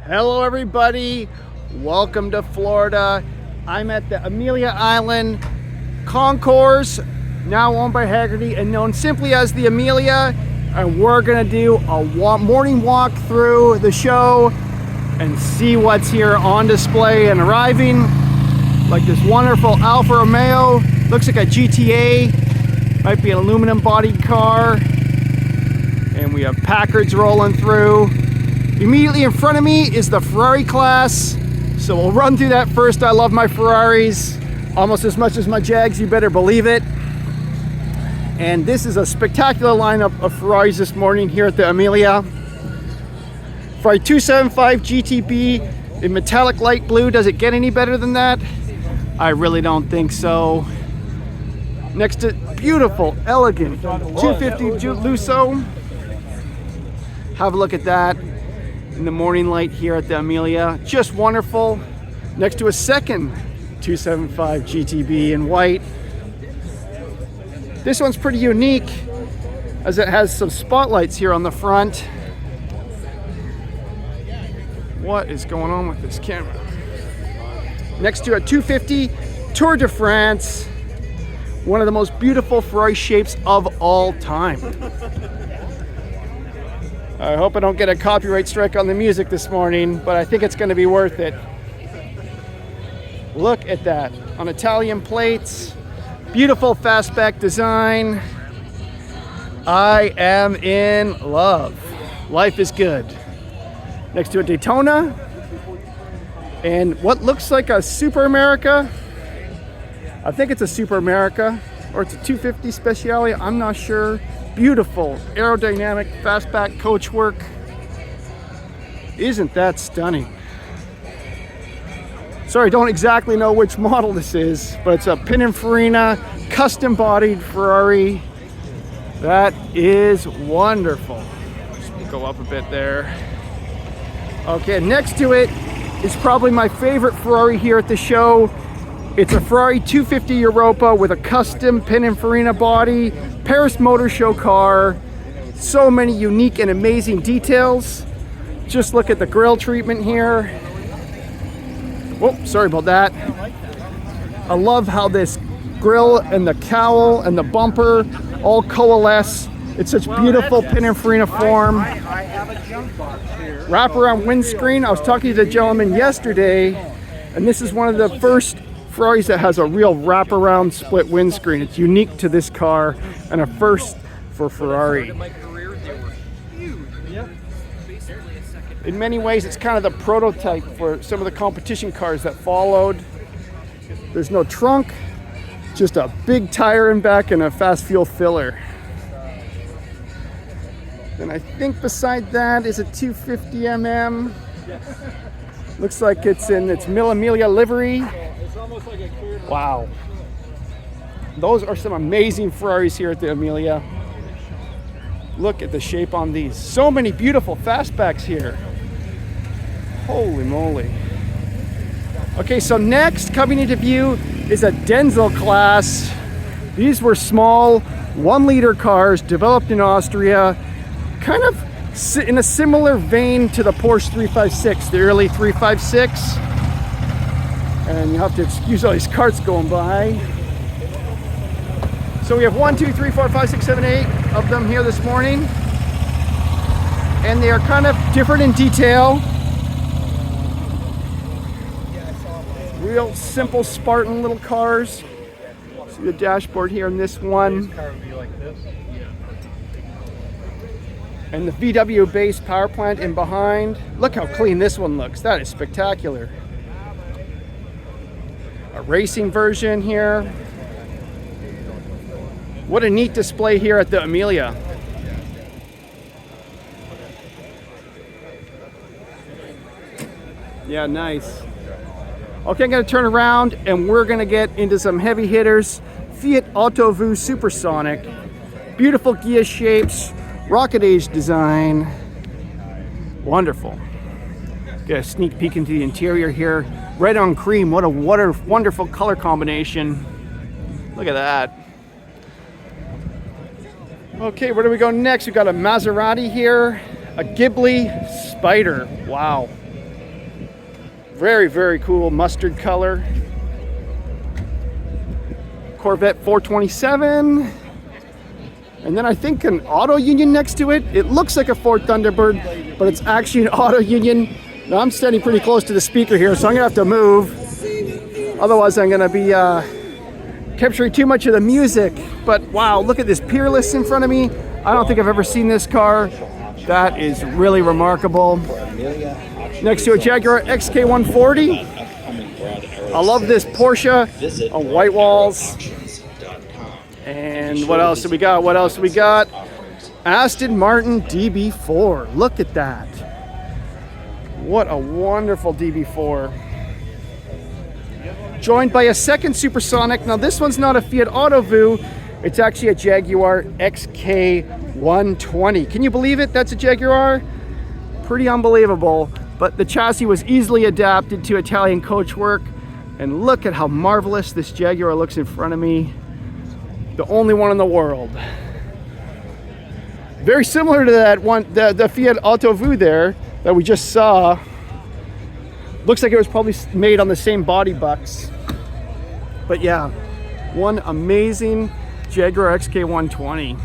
Hello everybody, welcome to Florida. I'm at the Amelia Island Concours, now owned by Haggerty and known simply as the Amelia, and we're gonna do a morning walk through the show and see what's here on display and arriving. Like this wonderful Alfa Romeo, looks like a GTA, might be an aluminum bodied car, and we have Packards rolling through. Immediately in front of me is the Ferrari class, so we'll run through that first. I love my Ferraris almost as much as my Jags, you better believe it. And this is a spectacular lineup of Ferraris this morning here at the Amelia. Ferrari 275 GTB in metallic light blue. Does it get any better than that? I really don't think so. Next to beautiful, elegant 250 Lusso. Have a look at that in the morning light here at the Amelia. Just wonderful. Next to a second 275 GTB in white. This one's pretty unique as it has some spotlights here on the front. What is going on with this camera? Next to a 250 Tour de France. One of the most beautiful Ferrari shapes of all time. I hope I don't get a copyright strike on the music this morning, but I think it's going to be worth it. Look at that, on Italian plates, beautiful fastback design. I am in love. Life is good. Next to a Daytona, and what looks like a Super America. I think it's a Super America, or it's a 250 Speciale, I'm not sure. Beautiful aerodynamic fastback coachwork. Isn't that stunning? Sorry, I don't exactly know which model this is, but it's a Pininfarina custom bodied Ferrari. That is wonderful. Just go up a bit there. Okay, next to it is probably my favorite Ferrari here at the show. It's a Ferrari 250 Europa with a custom Pininfarina body, Paris Motor Show car. So many unique and amazing details. Just look at the grille treatment here. Whoop, sorry about that. I love how this grille and the cowl and the bumper all coalesce. It's such beautiful Pininfarina form. I have a junk box here. Wraparound windscreen. I was talking to the gentleman yesterday, and this is one of the first Ferraris that has a real wraparound split windscreen. It's unique to this car and a first for Ferrari. In many ways, it's kind of the prototype for some of the competition cars that followed. There's no trunk, just a big tire in back and a fast fuel filler. And I think beside that is a 250mm. Looks like it's in its Mille Amelia livery. Wow. Those are some amazing Ferraris here at the Amelia. Look at the shape on these. So many beautiful fastbacks here. Holy moly. Okay, so next coming into view is a Denzel class. These were small 1-liter cars developed in Austria, kind of in a similar vein to the Porsche 356, the early 356. And you have to excuse all these carts going by. So we have 1, 2, 3, 4, 5, 6, 7, 8 of them here this morning. And they are kind of different in detail. Real simple Spartan little cars. See the dashboard here in this one. And the VW base power plant in behind. Look how clean this one looks. That is spectacular. A racing version here. What a neat display here at the Amelia. Yeah, nice. Okay, I'm gonna turn around and we're gonna get into some heavy hitters. Fiat Autovu Supersonic. Beautiful Ghia shapes, rocket age design. Wonderful. Get a sneak peek into the interior here. Red on cream, what a wonderful color combination. Look at that. Okay, where do we go next? We got a Maserati here, a Ghibli Spider. Wow. Very, very cool mustard color. Corvette 427. And then I think an auto union next to it. It looks like a Ford Thunderbird, but it's actually an auto union. Now I'm standing pretty close to the speaker here, so I'm gonna have to move. Otherwise I'm gonna be capturing too much of the music. But wow, look at this Peerless in front of me. I don't think I've ever seen this car. That is really remarkable. Next to a Jaguar XK140. I love this Porsche on white walls. And what else do we got? What else do we got? Aston Martin DB4. Look at that. What a wonderful DB4. Joined by a second Supersonic. Now this one's not a Fiat Autovu. It's actually a Jaguar XK120. Can you believe it? That's a Jaguar? Pretty unbelievable. But the chassis was easily adapted to Italian coachwork. And look at how marvelous this Jaguar looks in front of me. The only one in the world. Very similar to that one, the Fiat Autovu there that we just saw. Looks like it was probably made on the same body bucks. But yeah, one amazing Jaguar XK120.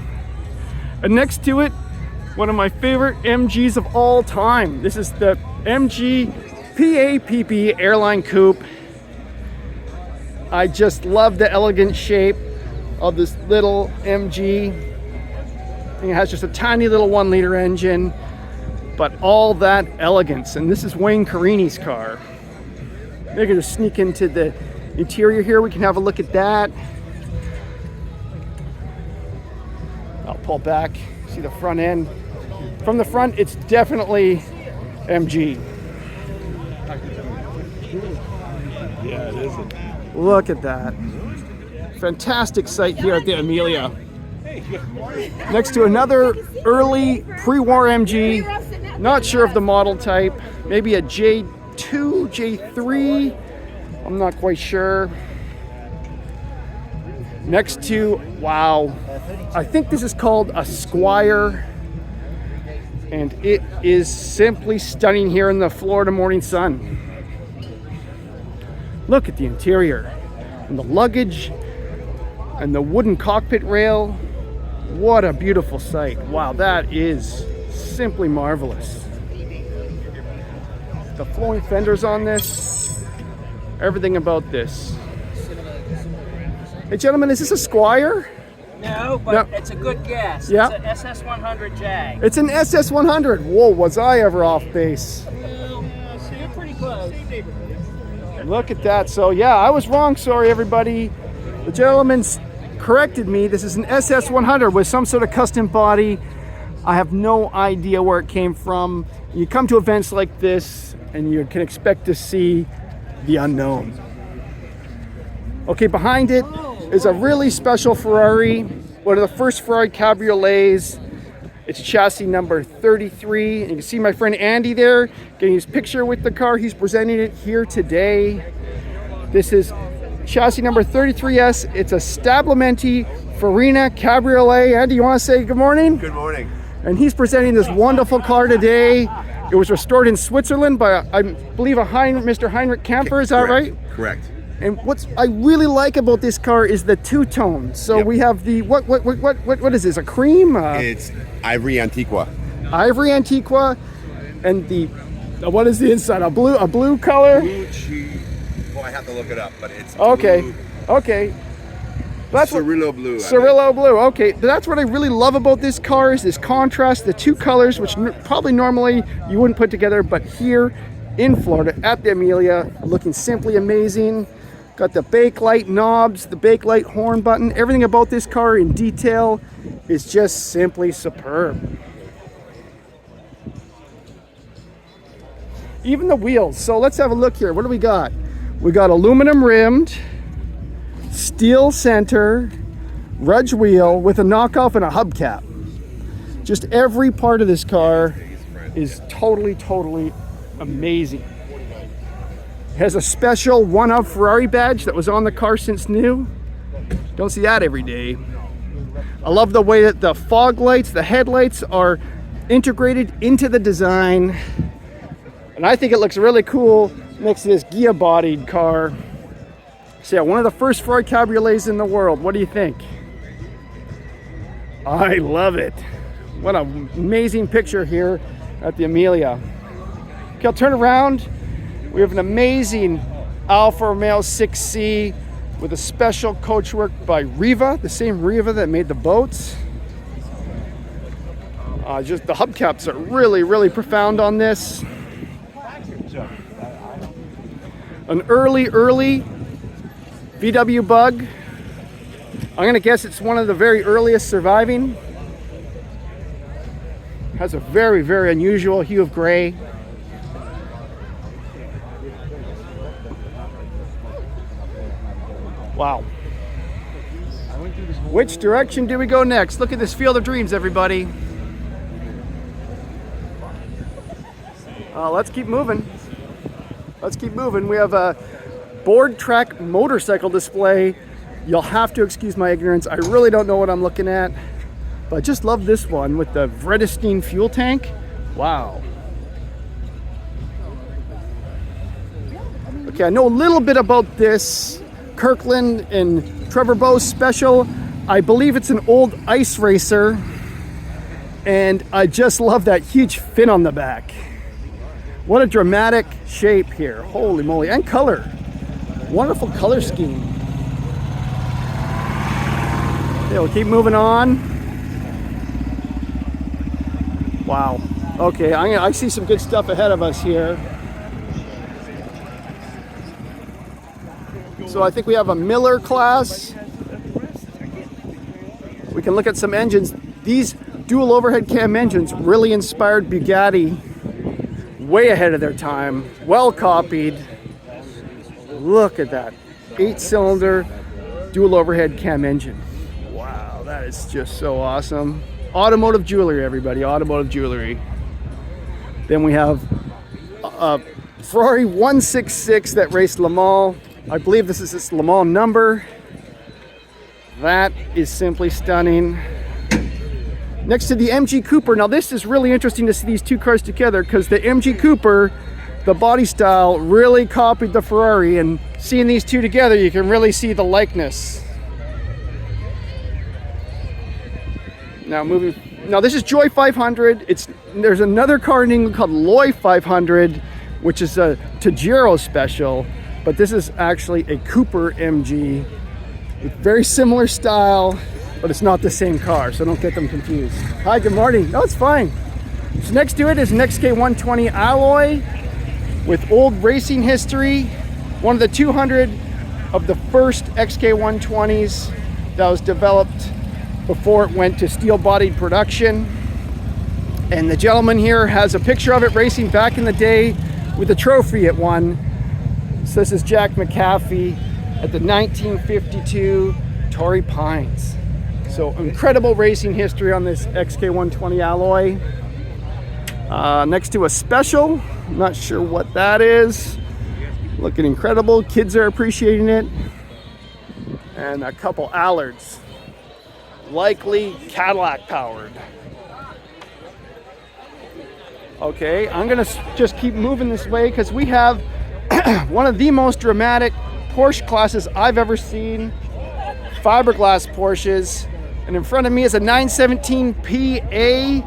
And next to it, one of my favorite MGs of all time. This is the MG PAPP Airline Coupe. I just love the elegant shape of this little MG. It has just a tiny little 1-liter engine, but all that elegance. And this is Wayne Carini's car. Maybe can just sneak into the interior here. We can have a look at that. I'll pull back, see the front end. From the front, it's definitely MG. Yeah, it is. Look at that. Fantastic sight here at the Amelia. Next to another early pre-war MG. Not sure of the model type. Maybe a J2, J3. I'm not quite sure. Next to, wow, I think this is called a Squire. And it is simply stunning here in the Florida morning sun. Look at the interior and the luggage and the wooden cockpit rail. What a beautiful sight. Wow, that is simply marvelous. The flowing fenders on this, everything about this. Hey gentlemen, is this a Squire? No, but it's a good guess. Yeah. It's an SS100 Jag. It's an SS100. Whoa, was I ever off base? Well, so you're pretty close. Look at that. So yeah, I was wrong. Sorry, everybody. The gentleman corrected me. This is an SS100 with some sort of custom body. I have no idea where it came from. You come to events like this and you can expect to see the unknown. Okay, behind it is a really special Ferrari, one of the first Ferrari Cabriolets. It's chassis number 33. And you can see my friend Andy there getting his picture with the car. He's presenting it here today. This is chassis number 33S. It's a Stabilimenti Farina Cabriolet. Andy, you want to say good morning? Good morning. And he's presenting this wonderful car today. It was restored in Switzerland by, I believe, Mr. Heinrich Camper. Is that right? Correct. And what I really like about this car is the two-tone. So Yep. we have the, what is this, a cream? It's Ivory Antiqua. Ivory Antiqua, and the, what is the inside? A blue color? Well, I have to look it up, but it's Okay, blue. okay. That's what, Cirillo blue. Cirillo blue, okay. That's what I really love about this car is this contrast, the two colors, which probably normally you wouldn't put together, but here in Florida at the Amelia, looking simply amazing. Got the bakelite knobs, the bakelite horn button. Everything about this car in detail is just simply superb. Even the wheels. So let's have a look here. What do we got? We got aluminum rimmed, steel center, rudge wheel with a knockoff and a hubcap. Just every part of this car is totally amazing. Has a special one-of Ferrari badge that was on the car since new. Don't see that every day. I love the way that the fog lights, the headlights are integrated into the design. And I think it looks really cool next to this Ghia bodied car. So yeah, one of the first Ferrari Cabriolets in the world. What do you think? I love it. What an amazing picture here at the Amelia. Okay, I'll turn around. We have an amazing Alfa Romeo 6C with a special coachwork by Riva, the same Riva that made the boats. Just the hubcaps are really, really profound on this. An early VW Bug. I'm gonna guess it's one of the very earliest surviving. Has a very, very unusual hue of gray. Wow. Which direction do we go next? Look at this Field of Dreams, everybody. Let's keep moving. Let's keep moving. We have a board track motorcycle display. You'll have to excuse my ignorance. I really don't know what I'm looking at, but I just love this one with the Vredestein fuel tank. Wow. Okay, I know a little bit about this Kirkland and Trevor Bowes special. I believe it's an old ice racer, and I just love that huge fin on the back. What a dramatic shape here. Holy moly. And color. Wonderful color scheme. Okay, we'll keep moving on. Wow. Okay, I see some good stuff ahead of us here. So I think we have a Miller class. We can look at some engines. These dual overhead cam engines really inspired Bugatti. Way ahead of their time, well copied. Look at that 8-cylinder dual overhead cam engine. Wow, that is just so awesome. Automotive jewelry, everybody, automotive jewelry. Then we have a Ferrari 166 that raced Le Mans. I believe this is its Le Mans number. That is simply stunning. Next to the MG Cooper. Now this is really interesting to see these two cars together because the MG Cooper, the body style, really copied the Ferrari, and seeing these two together, you can really see the likeness. Now this is Joy 500. There's another car in England called Loy 500, which is a Tajero special, but this is actually a Cooper MG with very similar style. But it's not the same car, so don't get them confused. Hi, good morning. No, it's fine. So next to it is an XK120 alloy with old racing history. One of the 200 of the first XK120s that was developed before it went to steel-bodied production. And the gentleman here has a picture of it racing back in the day with a trophy it won. So this is Jack McAfee at the 1952 Torrey Pines. So incredible racing history on this XK120 alloy. Next to a special, I'm not sure what that is. Looking incredible, kids are appreciating it. And a couple Allards, likely Cadillac powered. Okay, I'm gonna just keep moving this way because we have one of the most dramatic Porsche classes I've ever seen. Fiberglass Porsches. And in front of me is a 917 PA.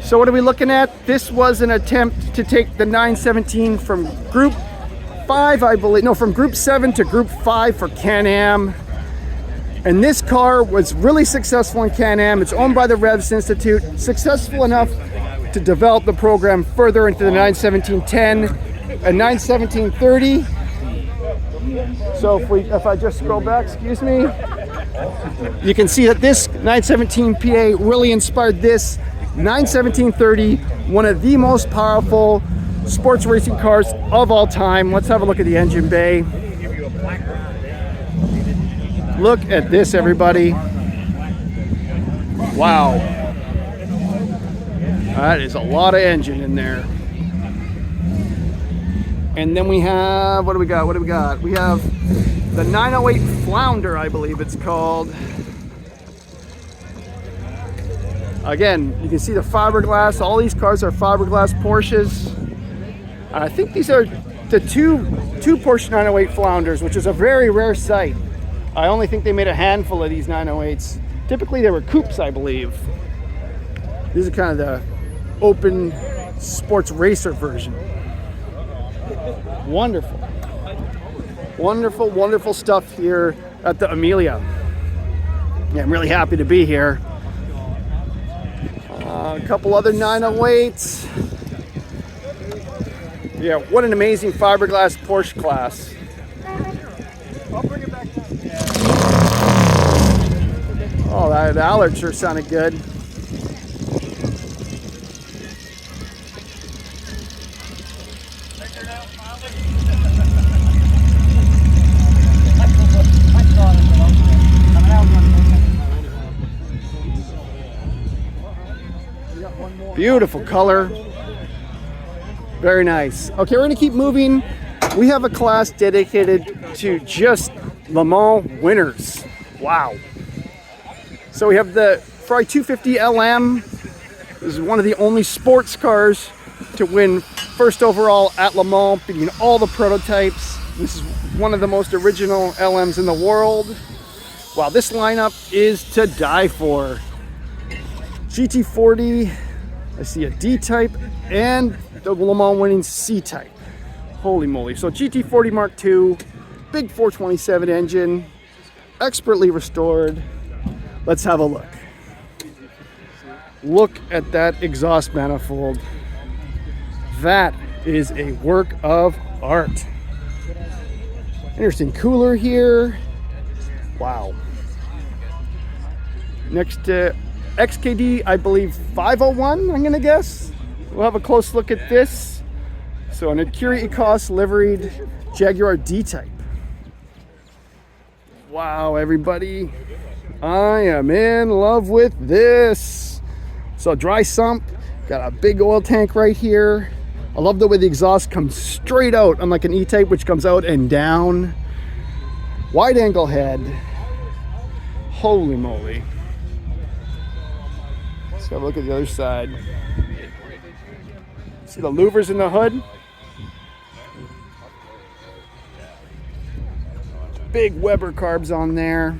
So what are we looking at? This was an attempt to take the 917 from Group 5, I believe. No, from Group 7 to Group 5 for Can-Am. And this car was really successful in Can-Am. It's owned by the Revs Institute. Successful enough to develop the program further into the 917-10 and 917-30. So if I just scroll back, excuse me, you can see that this 917 PA really inspired this 917-30, one of the most powerful sports racing cars of all time. Let's have a look at the engine bay. Look at this, everybody. Wow. That is a lot of engine in there. And then we have, what do we got? What do we got? We have the 908 Flounder, I believe it's called. Again, you can see the fiberglass. All these cars are fiberglass Porsches. I think these are the two Porsche 908 Flounders, which is a very rare sight. I only think they made a handful of these 908s. Typically they were coupes, I believe. These are kind of the open sports racer version. Wonderful. Wonderful, wonderful stuff here at the Amelia. Yeah, I'm really happy to be here. A couple other 908s. Yeah, what an amazing fiberglass Porsche class. I'll bring it back down. Oh, that Allard sure sounded good. Beautiful color. Very nice. Okay, we're gonna keep moving. We have a class dedicated to just Le Mans winners. Wow. So we have the Ferrari 250 LM. This is one of the only sports cars to win first overall at Le Mans, beating all the prototypes. This is one of the most original LMs in the world. Wow, this lineup is to die for. GT40, I see a D-Type, and the Le Mans winning C-Type. Holy moly. So GT40 Mark II, big 427 engine, expertly restored. Let's have a look. Look at that exhaust manifold. That is a work of art. Interesting cooler here. Wow. Next to XKD, I believe 501, I'm gonna guess. We'll have a close look at this. So an Acura Ecos liveried Jaguar D-Type. Wow, everybody. I am in love with this. So dry sump, got a big oil tank right here. I love the way the exhaust comes straight out, unlike an E-Type, which comes out and down. Wide angle head. Holy moly. Let's have a look at the other side. See the louvers in the hood? Big Weber carbs on there.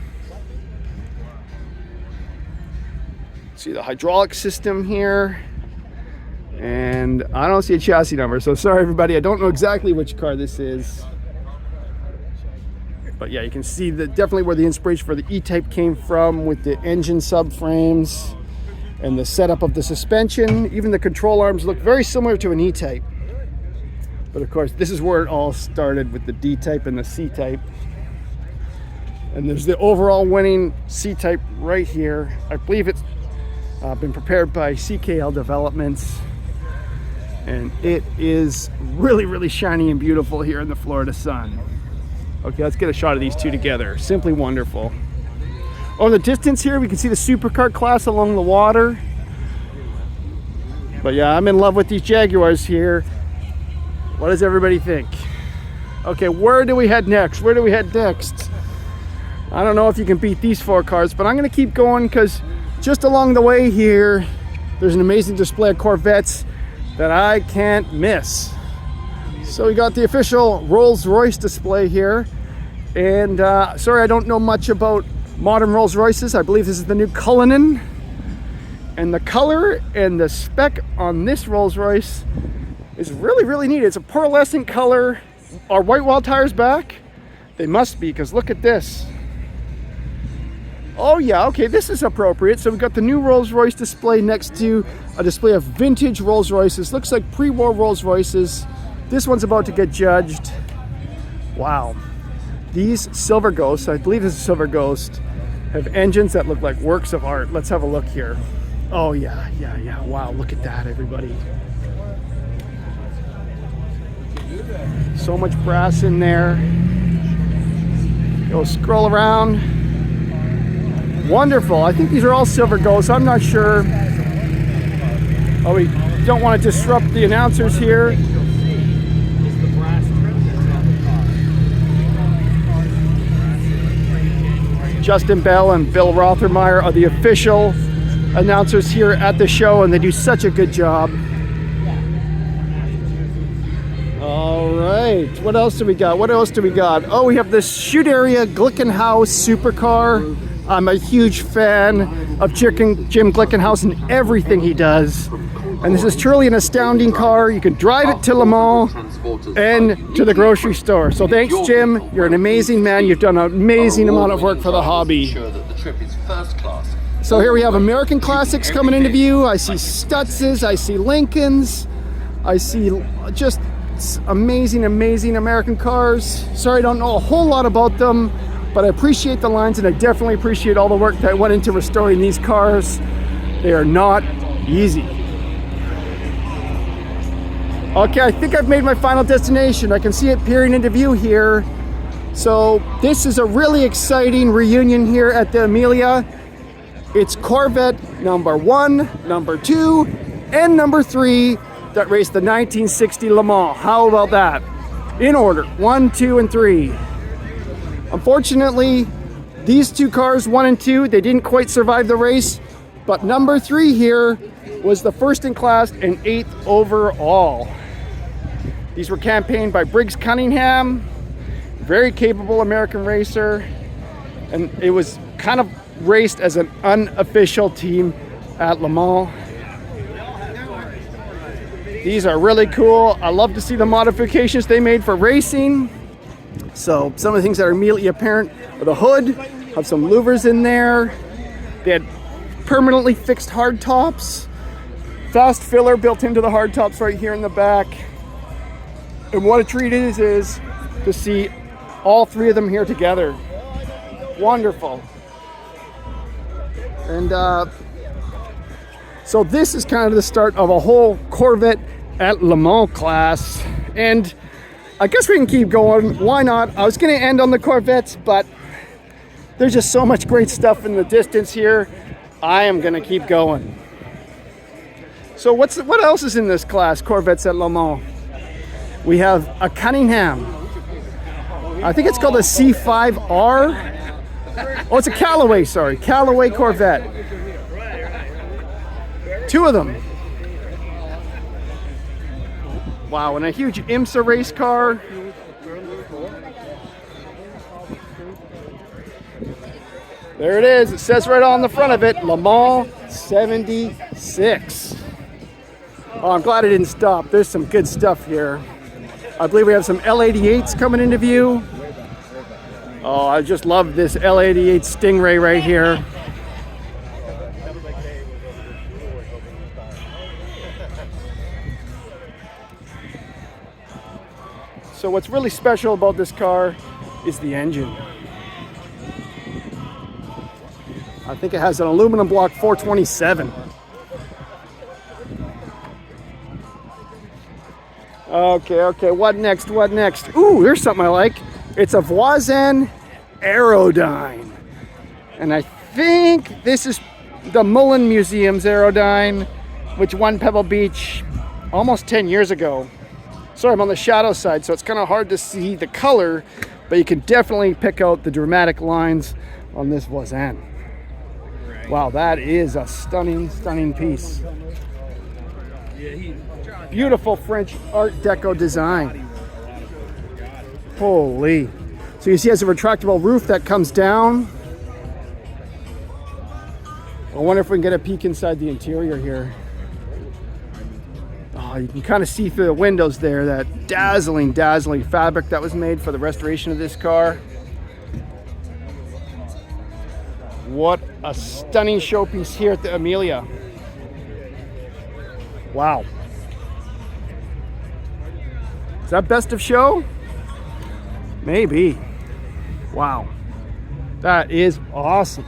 See the hydraulic system here. And I don't see a chassis number, so sorry everybody, I don't know exactly which car this is. But yeah, you can see definitely where the inspiration for the E-Type came from, with the engine subframes and the setup of the suspension. Even the control arms look very similar to an E-Type. But of course, this is where it all started, with the D-Type and the C-Type. And there's the overall winning C-Type right here. I believe it's been prepared by CKL Developments. And it is really, really shiny and beautiful here in the Florida sun. Okay, let's get a shot of these two together. Simply wonderful. On the distance here, we can see the supercar class along the water. But yeah, I'm in love with these Jaguars here. What does everybody think? Okay, where do we head next? Where do we head next? I don't know if you can beat these four cars, but I'm gonna keep going, because just along the way here, there's an amazing display of Corvettes that I can't miss. So we got the official Rolls-Royce display here. And sorry, I don't know much about modern Rolls-Royces. I believe this is the new Cullinan. And the color and the spec on this Rolls-Royce is really, really neat. It's a pearlescent color. Are white wall tires back? They must be, because look at this. Oh yeah, okay, this is appropriate. So we've got the new Rolls-Royce display next to a display of vintage Rolls-Royces. Looks like pre-war Rolls-Royces. This one's about to get judged. Wow. These Silver Ghosts, I believe this is Silver Ghost, have engines that look like works of art. Let's have a look here. Oh yeah. Wow, look at that, everybody. So much brass in there. Go scroll around. Wonderful. I think these are all Silver Ghosts. I'm not sure. Oh, we don't want to disrupt the announcers here. Justin Bell and Bill Rothermeyer are the official announcers here at the show, and they do such a good job. right, what else do we got? What else do we got? Oh, we have this Scuderia Glickenhaus supercar. I'm a huge fan of Jim Glickenhaus and everything he does. And this is truly an astounding car. You can drive it to Le Mans and to the grocery store. So thanks, Jim. You're an amazing man. You've done an amazing amount of work for the hobby. So here we have American classics coming into view. I see Stutzes, I see Lincolns, I see just amazing, amazing American cars. Sorry, I don't know a whole lot about them, but I appreciate the lines and I definitely appreciate all the work that went into restoring these cars. They are not easy. Okay, I think I've made my final destination. I can see it peering into view here. So this is a really exciting reunion here at the Amelia. It's Corvette number 1, number 2, and number 3 that raced the 1960 Le Mans. How about that? In order, 1, 2, and 3. Unfortunately, these two cars, 1 and 2, they didn't quite survive the race, but number 3 here was the first in class and 8th overall. These were campaigned by Briggs Cunningham, very capable American racer, and it was kind of raced as an unofficial team at Le Mans. These are really cool. I love to see the modifications they made for racing. So some of the things that are immediately apparent are the hood, have some louvers in there. They had permanently fixed hard tops, fast filler built into the hard tops right here in the back. And what a treat it is to see all 3 of them here together. Wonderful. And so this is kind of the start of a whole Corvette at Le Mans class. And I guess we can keep going. Why not? I was going to end on the Corvettes, but there's just so much great stuff in the distance here. I am going to keep going. So what else is in this class, Corvettes at Le Mans? We have a Cunningham. I think it's called a C5R. Oh, it's a Callaway, sorry. Callaway Corvette. 2 of them. Wow, and a huge IMSA race car. There it is. It says right on the front of it, Le Mans 76. Oh, I'm glad I didn't stop. There's some good stuff here. I believe we have some L88s coming into view. Oh, I just love this L88 Stingray right here. So what's really special about this car is the engine. I think it has an aluminum block 427. Okay, what next? Ooh, here's something I like. It's a Voisin Aerodyne. And I think this is the Mullen Museum's Aerodyne, which won Pebble Beach almost 10 years ago. Sorry, I'm on the shadow side, so it's kind of hard to see the color, but you can definitely pick out the dramatic lines on this Voisin. Wow, that is a stunning, stunning piece. Beautiful French Art Deco design. Holy. So you see it has a retractable roof that comes down. I wonder if we can get a peek inside the interior here. Oh, you can kind of see through the windows there that dazzling, dazzling fabric that was made for the restoration of this car. What a stunning showpiece here at the Amelia. Wow. Is that best of show? Maybe. Wow. That is awesome.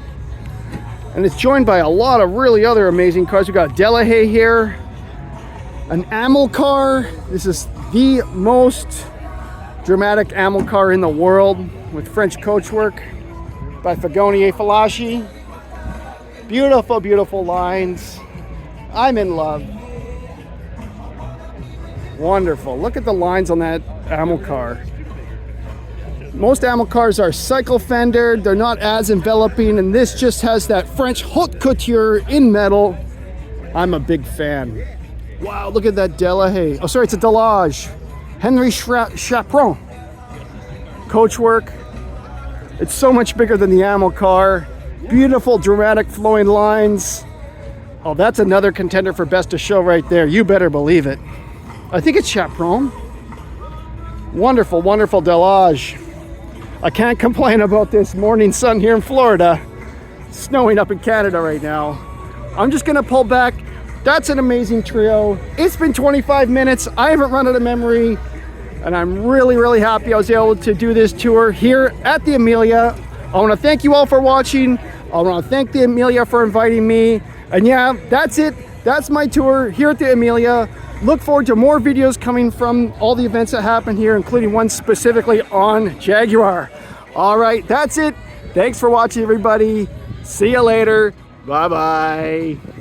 And it's joined by a lot of really other amazing cars. We got Delahaye here. An Amel car. This is the most dramatic Amel car in the world with French coachwork by Fagonier Falaschi. Beautiful, beautiful lines. I'm in love. Wonderful. Look at the lines on that Amel car. Most Amel cars are cycle fendered. They're not as enveloping, and this just has that French haute couture in metal. I'm a big fan. Wow, look at that Delahaye. Oh, sorry, it's a Delage. Henry Chaperon. Coachwork. It's so much bigger than the Amel car. Beautiful, dramatic, flowing lines. Oh, that's another contender for best of show right there. You better believe it. I think it's Chaperon. Wonderful, wonderful delage. I can't complain about this morning sun here in Florida. It's snowing up in Canada right now. I'm just gonna pull back. That's an amazing trio. It's been 25 minutes. I haven't run out of memory. And I'm really, really happy I was able to do this tour here at the Amelia. I wanna thank you all for watching. I wanna thank the Amelia for inviting me. And yeah, that's it. That's my tour here at the Amelia. Look forward to more videos coming from all the events that happen here, including one specifically on Jaguar. All right, that's it. Thanks for watching, everybody. See you later. Bye-bye.